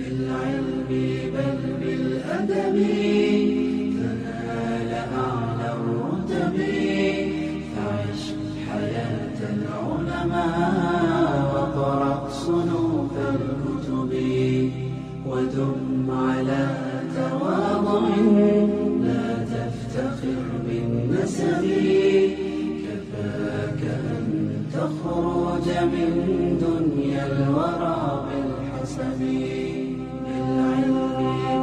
بالعلم بل بالأدب تنال أعلى الرتب. فعش حياة العلماء وقرأ صنوف الكتب. ودم على تواضع لا تفتخر بالنسب. كفاك أن تخرج من دنيا الورى بالحسب. بالعلم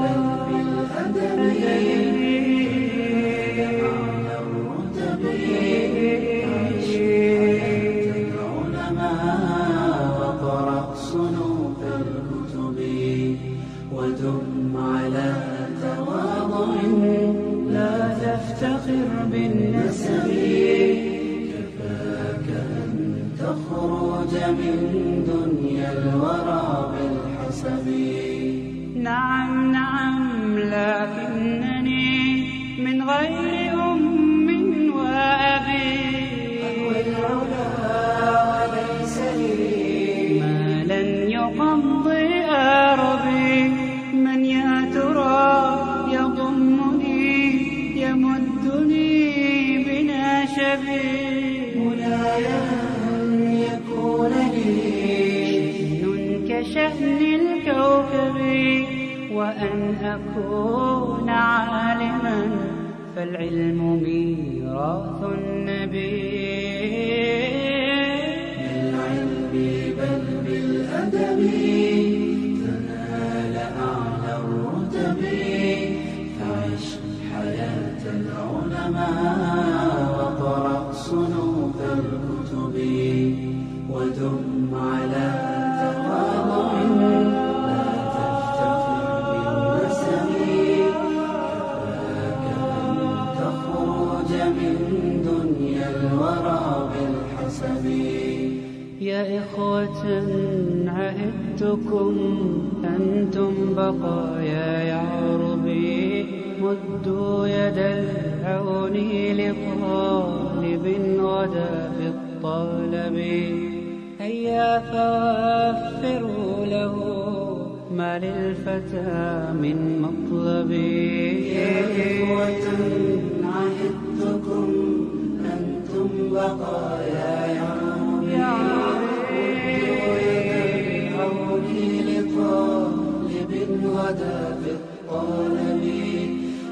بل بالأدب أعلى الرتب. عش حياة العلماء وقرأ صنوف الكتب. ودم على تواضع لا تفتخر بالنسب. كفاك أن تخرج من دنيا الورى بالحسب. نعم نعم لكنني من غير أم وأبي. أهوى العلا وليس لي ما لن يقضي أربي. من يا ترى يضمني يمدني بناشبي. مناي أن يكون لي شأن كشأن الكوكب. وأن أكون عالما فالعلم ميراث النبي. بالعلم بل بالأدب تنال أعلى الرتب. فعش حياة العلماء وقرأ صنوف الكتب. ودم على تواضع لا تفتخر بالنسب. كفاك أن تخرج من دنيا الورى بالحسب. يا إخوة عهدتكم أنتم بقايا يعربي. مدوا يد العون لطالب غدا في الطلب. هيا فوفروا له ما للفتى من مطلب. يا إخوة عهدتكم أنتم بقايا يعربي. لطالب غدا في الطلب.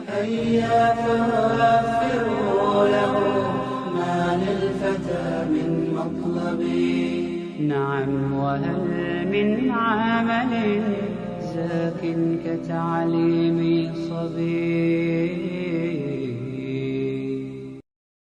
هيا فوفروا له ما للفتى من مطلب. نعم وهل من عمل زاك كتعليم صبي.